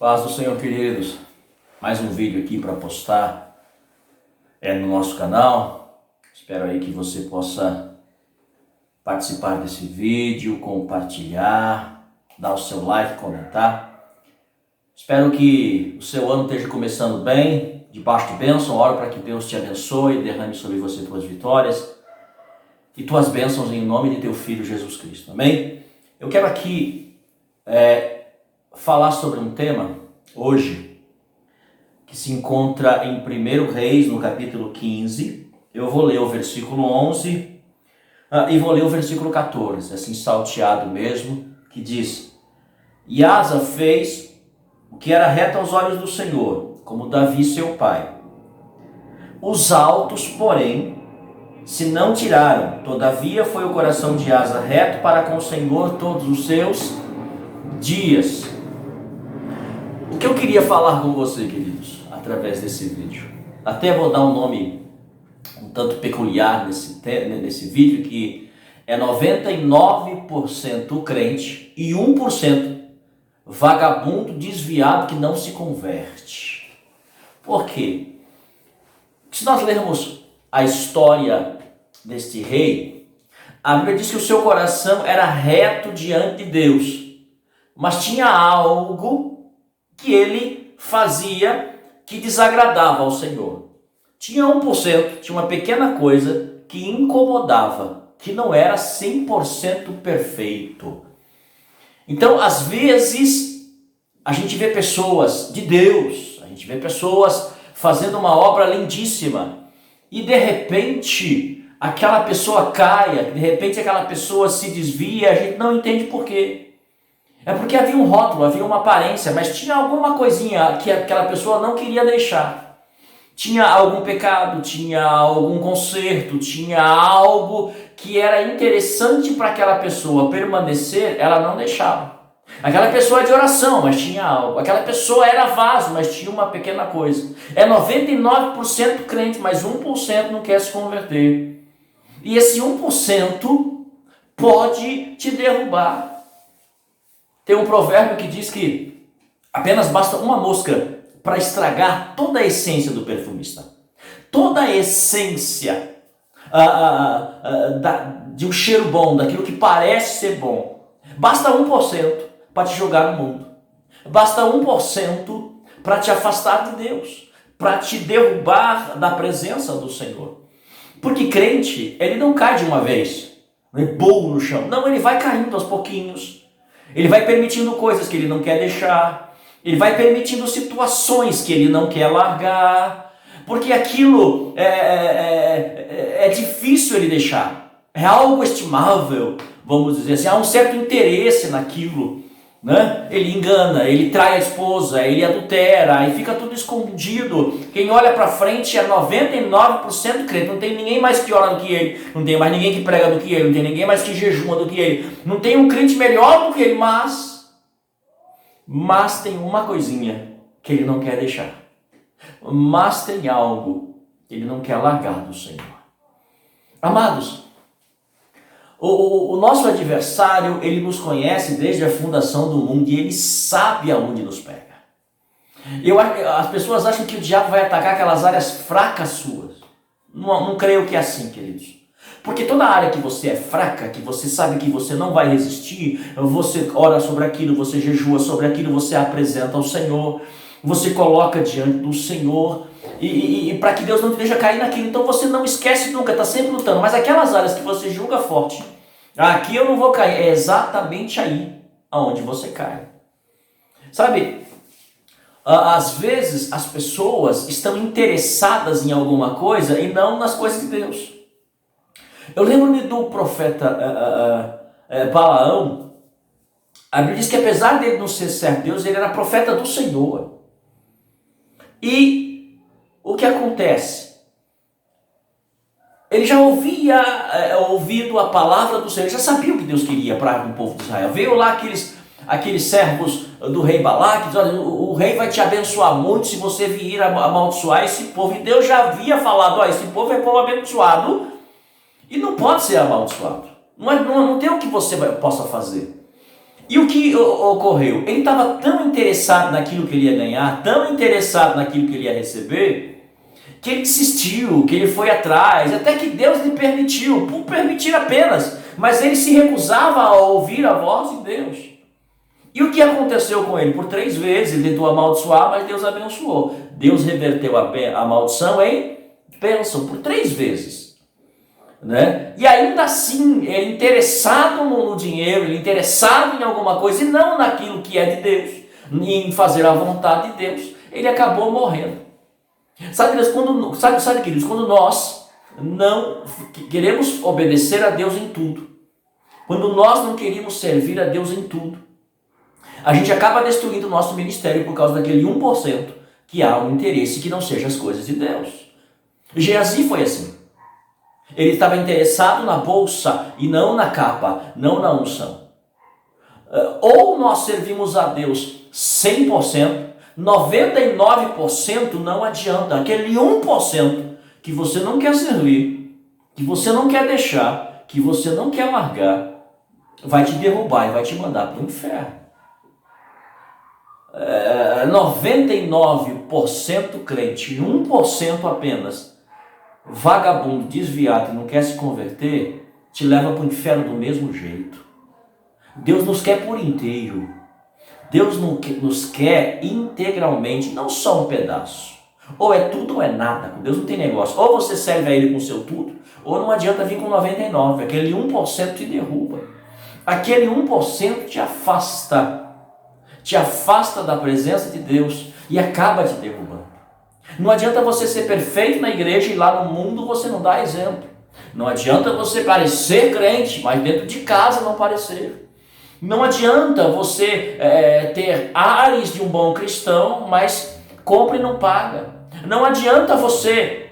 Paz do Senhor, queridos. Mais um vídeo aqui para postar no nosso canal. Espero aí que você possa participar desse vídeo, compartilhar, dar o seu like, comentar. Espero que o seu ano esteja começando bem, debaixo de bênção. Oro para que Deus te abençoe e derrame sobre você tuas vitórias e tuas bênçãos em nome de teu Filho Jesus Cristo. Amém? Eu quero aqui falar sobre um tema hoje que se encontra em 1 Reis, no capítulo 15. Eu vou ler o versículo 11 e vou ler o versículo 14, assim salteado mesmo, que diz: E Asa fez o que era reto aos olhos do Senhor, como Davi seu pai. Os altos, porém, se não tiraram. Todavia foi o coração de Asa reto para com o Senhor todos os seus dias. O que eu queria falar com você, queridos, através desse vídeo? Até vou dar um nome um tanto peculiar nesse vídeo, que é 99% crente e 1% vagabundo desviado que não se converte. Por quê? Se nós lermos a história deste rei, a Bíblia diz que o seu coração era reto diante de Deus, mas tinha algo que ele fazia que desagradava ao Senhor. Tinha 1%, tinha uma pequena coisa que incomodava, que não era 100% perfeito. Então, às vezes, a gente vê pessoas de Deus, a gente vê pessoas fazendo uma obra lindíssima, e de repente, aquela pessoa caia, de repente aquela pessoa se desvia, a gente não entende por quê. É porque havia um rótulo, havia uma aparência, mas tinha alguma coisinha que aquela pessoa não queria deixar. Tinha algum pecado, tinha algum conserto, tinha algo que era interessante para aquela pessoa permanecer, ela não deixava. Aquela pessoa é de oração, mas tinha algo. Aquela pessoa era vaso, mas tinha uma pequena coisa. É 99% crente, mas 1% não quer se converter. E esse 1% pode te derrubar. Tem um provérbio que diz que apenas basta uma mosca para estragar toda a essência do perfumista. Toda a essência de um cheiro bom, daquilo que parece ser bom. Basta 1% para te jogar no mundo. Basta 1% para te afastar de Deus, para te derrubar da presença do Senhor. Porque crente, ele não cai de uma vez, bolo no chão. Não, ele vai caindo aos pouquinhos. Ele vai permitindo coisas que ele não quer deixar. Ele vai permitindo situações que ele não quer largar. Porque aquilo é difícil ele deixar. É algo estimável, vamos dizer assim. Há um certo interesse naquilo, né? Ele engana, ele trai a esposa, ele adultera, e fica tudo escondido. Quem olha para frente é 99% crente. Não tem ninguém mais que ora do que ele, não tem mais ninguém que prega do que ele, não tem ninguém mais que jejuma do que ele, não tem um crente melhor do que ele, mas tem uma coisinha que ele não quer deixar, mas tem algo que ele não quer largar do Senhor. Amados, o nosso adversário, ele nos conhece desde a fundação do mundo e ele sabe aonde nos pega. As pessoas acham que o diabo vai atacar aquelas áreas fracas suas. Não creio que é assim, queridos. Porque toda área que você é fraca, que você sabe que você não vai resistir, você ora sobre aquilo, você jejua sobre aquilo, você apresenta ao Senhor, você coloca diante do Senhor, e para que Deus não te deixe cair naquilo. Então você não esquece nunca, está sempre lutando. Mas aquelas áreas que você julga forte, aqui eu não vou cair, é exatamente aí aonde você cai. Sabe, às vezes as pessoas estão interessadas em alguma coisa e não nas coisas de Deus. Eu lembro-me do profeta Balaão. A Bíblia diz que apesar dele não ser servo de Deus, ele era profeta do Senhor. E o que acontece? Ele já havia ouvido a palavra do Senhor, ele já sabia o que Deus queria para o povo de Israel. Veio lá aqueles servos do rei Balaque, diz: olha, o rei vai te abençoar muito se você vir amaldiçoar esse povo. E Deus já havia falado: esse povo é povo abençoado e não pode ser amaldiçoado. Não tem o que você possa fazer. E o que ocorreu? Ele estava tão interessado naquilo que ele ia ganhar, tão interessado naquilo que ele ia receber, que ele insistiu, que ele foi atrás, até que Deus lhe permitiu, por permitir apenas, mas ele se recusava a ouvir a voz de Deus. E o que aconteceu com ele? Por 3 vezes ele tentou amaldiçoar, mas Deus abençoou. Deus reverteu a maldição em bênção por 3 vezes. Né? E ainda assim, ele interessado no dinheiro, ele interessado em alguma coisa e não naquilo que é de Deus, em fazer a vontade de Deus, ele acabou morrendo. Sabe, queridos, quando nós não queremos obedecer a Deus em tudo, quando nós não queremos servir a Deus em tudo, a gente acaba destruindo o nosso ministério por causa daquele 1% que há um interesse que não seja as coisas de Deus. Geazi foi assim. Ele estava interessado na bolsa e não na capa, não na unção. Ou nós servimos a Deus 100%, 99% não adianta. Aquele 1% que você não quer servir, que você não quer deixar, que você não quer largar, vai te derrubar e vai te mandar para o inferno. 99% crente, 1% apenas vagabundo, desviado e não quer se converter, te leva para o inferno do mesmo jeito. Deus nos quer por inteiro. Deus nos quer integralmente, não só um pedaço. Ou é tudo ou é nada. Com Deus não tem negócio. Ou você serve a Ele com o seu tudo, ou não adianta vir com 99%. Aquele 1% te derruba. Aquele 1% te afasta. Te afasta da presença de Deus e acaba te derrubando. Não adianta você ser perfeito na igreja e lá no mundo você não dá exemplo. Não adianta você parecer crente, mas dentro de casa não parecer. Não adianta você ter ares de um bom cristão, mas compra e não paga. Não adianta você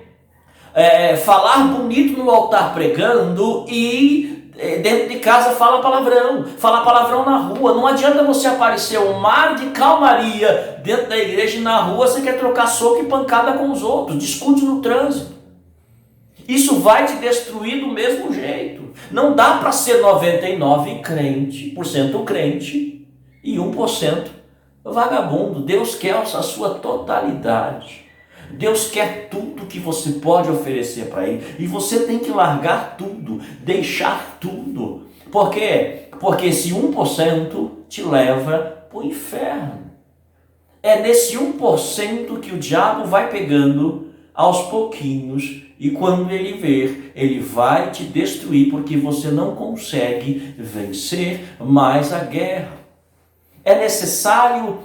falar bonito no altar pregando e dentro de casa fala palavrão na rua. Não adianta você aparecer um mar de calmaria dentro da igreja e na rua você quer trocar soco e pancada com os outros, discute no trânsito. Isso vai te destruir do mesmo jeito. Não dá para ser 99% crente e 1% vagabundo. Deus quer a sua totalidade. Deus quer tudo que você pode oferecer para Ele. E você tem que largar tudo, deixar tudo. Por quê? Porque esse 1% te leva para o inferno. É nesse 1% que o diabo vai pegando aos pouquinhos. E quando ele ver, ele vai te destruir, porque você não consegue vencer mais a guerra. É necessário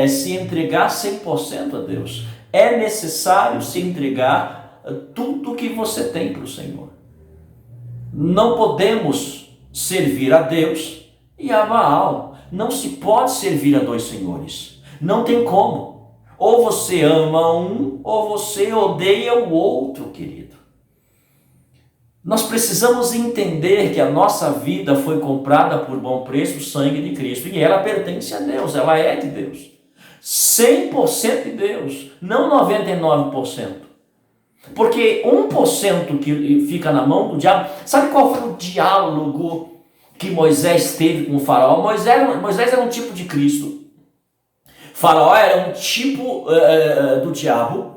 se entregar 100% a Deus. É necessário se entregar tudo que você tem para o Senhor. Não podemos servir a Deus e a Baal. Não se pode servir a 2 senhores. Não tem como. Ou você ama um, ou você odeia o outro, querido. Nós precisamos entender que a nossa vida foi comprada por bom preço, o sangue de Cristo. E ela pertence a Deus, ela é de Deus. 100% de Deus, não 99%. Porque 1% que fica na mão do diabo... Sabe qual foi o diálogo que Moisés teve com o faraó? Moisés era um tipo de Cristo. Faraó era um tipo do diabo.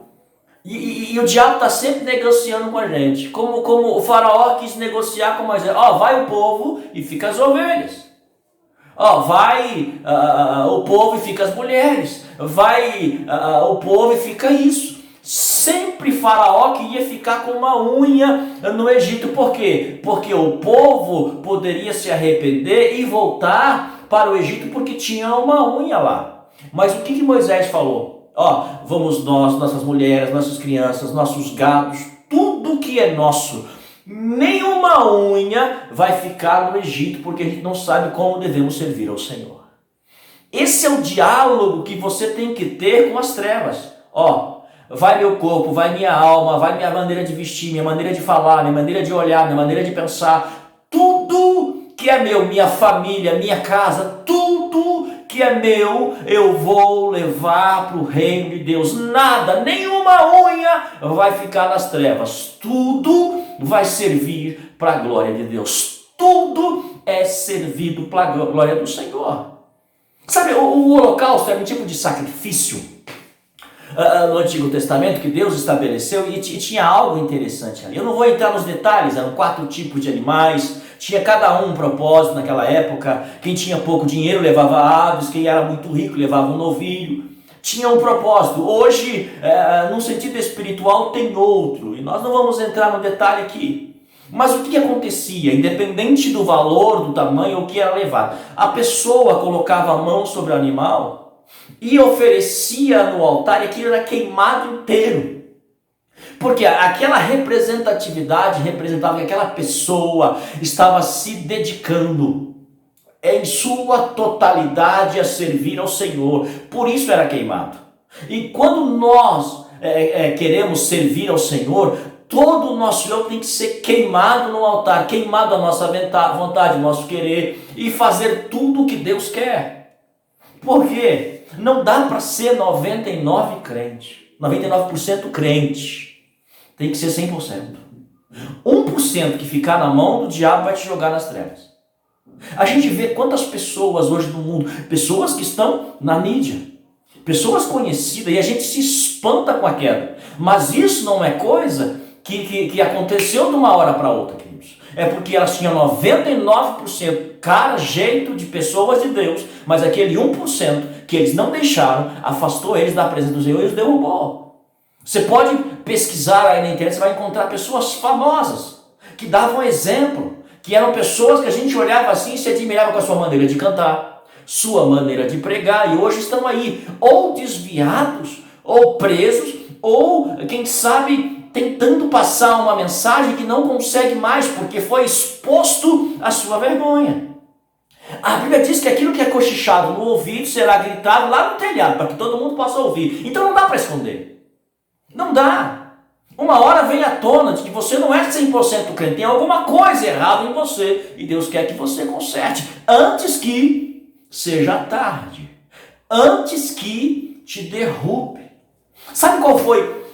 E o diabo está sempre negociando com a gente. Como o faraó quis negociar com Moisés. Vai o povo e fica as ovelhas. Vai o povo e fica as mulheres. Vai o povo e fica isso. Sempre Faraó queria ficar com uma unha no Egito. Por quê? Porque o povo poderia se arrepender e voltar para o Egito porque tinha uma unha lá. Mas o que Moisés falou? Vamos nós, nossas mulheres, nossas crianças, nossos gados, tudo que é nosso. Nenhuma unha vai ficar no Egito, porque a gente não sabe como devemos servir ao Senhor. Esse é o diálogo que você tem que ter com as trevas. Vai meu corpo, vai minha alma, vai minha maneira de vestir, minha maneira de falar, minha maneira de olhar, minha maneira de pensar. Tudo que é meu, minha família, minha casa, tudo que é meu, eu vou levar para o reino de Deus. Nada, nenhuma unha vai ficar nas trevas. Tudo vai servir para a glória de Deus. Tudo é servido para a glória do Senhor. Sabe, o holocausto era um tipo de sacrifício no Antigo Testamento que Deus estabeleceu e tinha algo interessante ali. Eu não vou entrar nos detalhes, eram 4 tipos de animais, tinha cada um propósito naquela época. Quem tinha pouco dinheiro levava aves, quem era muito rico levava um novilho. Tinha um propósito. Hoje, no sentido espiritual, tem outro, e nós não vamos entrar no detalhe aqui. Mas o que acontecia? Independente do valor, do tamanho, o que era levado, a pessoa colocava a mão sobre o animal e oferecia no altar, e aquilo era queimado inteiro. Porque aquela representatividade representava que aquela pessoa estava se dedicando em sua totalidade a servir ao Senhor. Por isso era queimado. E quando nós queremos servir ao Senhor, todo o nosso eu tem que ser queimado no altar, queimado a nossa vontade, o nosso querer, e fazer tudo o que Deus quer. Por quê? Não dá para ser 99% crente. Tem que ser 100%. 1% que ficar na mão do diabo vai te jogar nas trevas. A gente vê quantas pessoas hoje no mundo, pessoas que estão na mídia, pessoas conhecidas, e a gente se espanta com a queda. Mas isso não é coisa que aconteceu de uma hora para outra, queridos. É porque elas tinham 99% cara, jeito de pessoas de Deus, mas aquele 1% que eles não deixaram, afastou eles da presença do Senhor e os derrubou. Você pode pesquisar aí na internet, você vai encontrar pessoas famosas, que davam exemplo, que eram pessoas que a gente olhava assim e se admirava com a sua maneira de cantar, sua maneira de pregar, e hoje estão aí, ou desviados, ou presos, ou, quem sabe, tentando passar uma mensagem que não consegue mais, porque foi exposto à sua vergonha. A Bíblia diz que aquilo que é cochichado no ouvido será gritado lá no telhado, para que todo mundo possa ouvir. Então não dá para esconder. Não dá. Uma hora vem à tona de que você não é 100% crente, tem alguma coisa errada em você, e Deus quer que você conserte, antes que seja tarde, antes que te derrube. Sabe qual foi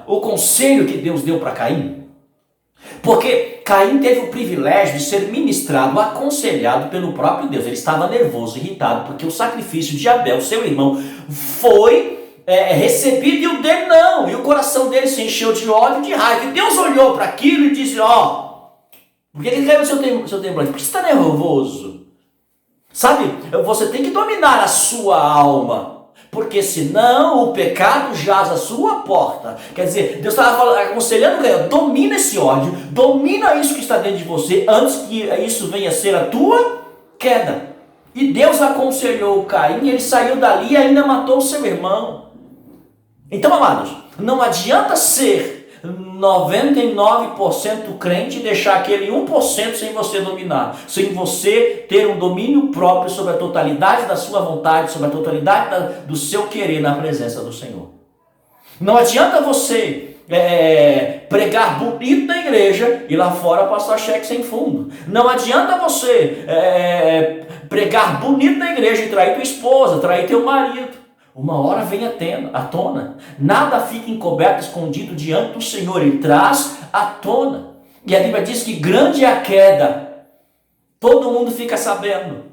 o conselho que Deus deu para Caim? Porque Caim teve o privilégio de ser ministrado, aconselhado pelo próprio Deus. Ele estava nervoso, irritado, porque o sacrifício de Abel, seu irmão, foi recebido, e o dele não. E o coração dele se encheu de ódio, de raiva. E Deus olhou para aquilo e disse: por que ele caiu no seu temblante? Por que você está nervoso? Sabe, você tem que dominar a sua alma, porque senão o pecado jaz à sua porta. Quer dizer, Deus estava aconselhando ele: domina esse ódio, domina isso que está dentro de você, antes que isso venha a ser a tua queda. E Deus aconselhou Caim, ele saiu dali e ainda matou o seu irmão. Então, amados, não adianta ser 99% crente e deixar aquele 1% sem você dominar, sem você ter um domínio próprio sobre a totalidade da sua vontade, sobre a totalidade do seu querer na presença do Senhor. Não adianta você pregar bonito na igreja e lá fora passar cheque sem fundo. Não adianta você pregar bonito na igreja e trair tua esposa, trair teu marido. Uma hora vem à tona. Nada fica encoberto, escondido diante do Senhor. Ele traz à tona. E a Bíblia diz que grande é a queda. Todo mundo fica sabendo.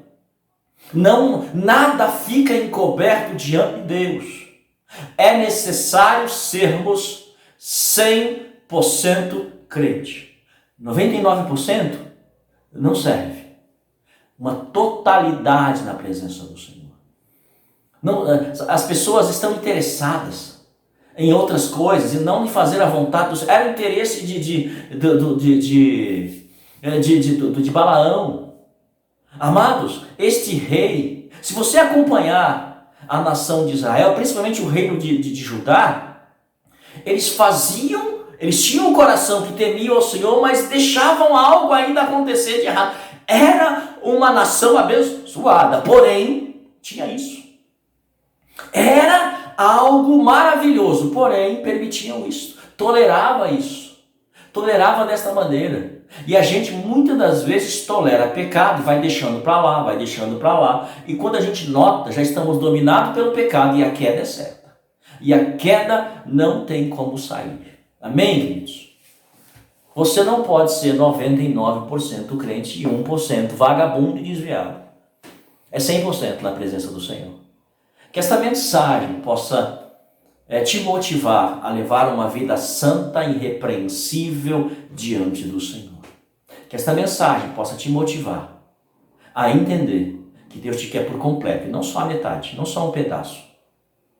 Não, nada fica encoberto diante de Deus. É necessário sermos 100% crente. 99% não serve. Uma totalidade na presença do Senhor. Não, as pessoas estão interessadas em outras coisas e não em fazer a vontade do Senhor. Era o interesse de Balaão. Amados, este rei, se você acompanhar a nação de Israel, principalmente o reino de Judá, eles tinham um coração que temia ao Senhor, mas deixavam algo ainda acontecer de errado. Era uma nação abençoada, porém, tinha isso. Era algo maravilhoso, porém permitiam isso, tolerava desta maneira. E a gente muitas das vezes tolera pecado e vai deixando para lá, e quando a gente nota, já estamos dominados pelo pecado e a queda é certa. E a queda não tem como sair. Amém, queridos? Você não pode ser 99% crente e 1% vagabundo e desviado. É 100% na presença do Senhor. Que esta mensagem possa te motivar a levar uma vida santa e irrepreensível diante do Senhor. Que esta mensagem possa te motivar a entender que Deus te quer por completo, e não só a metade, não só um pedaço.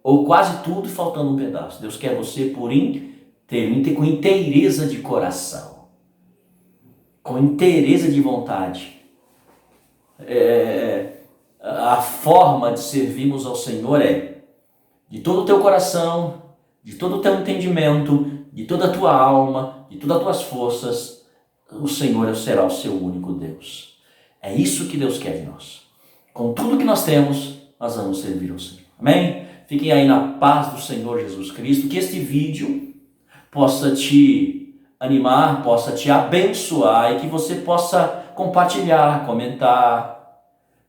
Ou quase tudo faltando um pedaço. Deus quer você por inteiro, com inteireza de coração, com inteireza de vontade. A forma de servirmos ao Senhor é de todo o teu coração, de todo o teu entendimento, de toda a tua alma, de todas as tuas forças. O Senhor será o seu único Deus. É isso que Deus quer de nós. Com tudo que nós temos, nós vamos servir ao Senhor. Amém? Fiquem aí na paz do Senhor Jesus Cristo. Que este vídeo possa te animar, possa te abençoar e que você possa compartilhar, comentar,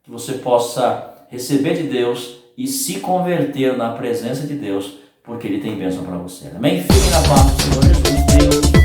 que você possa receber de Deus e se converter na presença de Deus, porque Ele tem bênção para você. Amém? Fiquem na paz do Senhor Jesus. Deus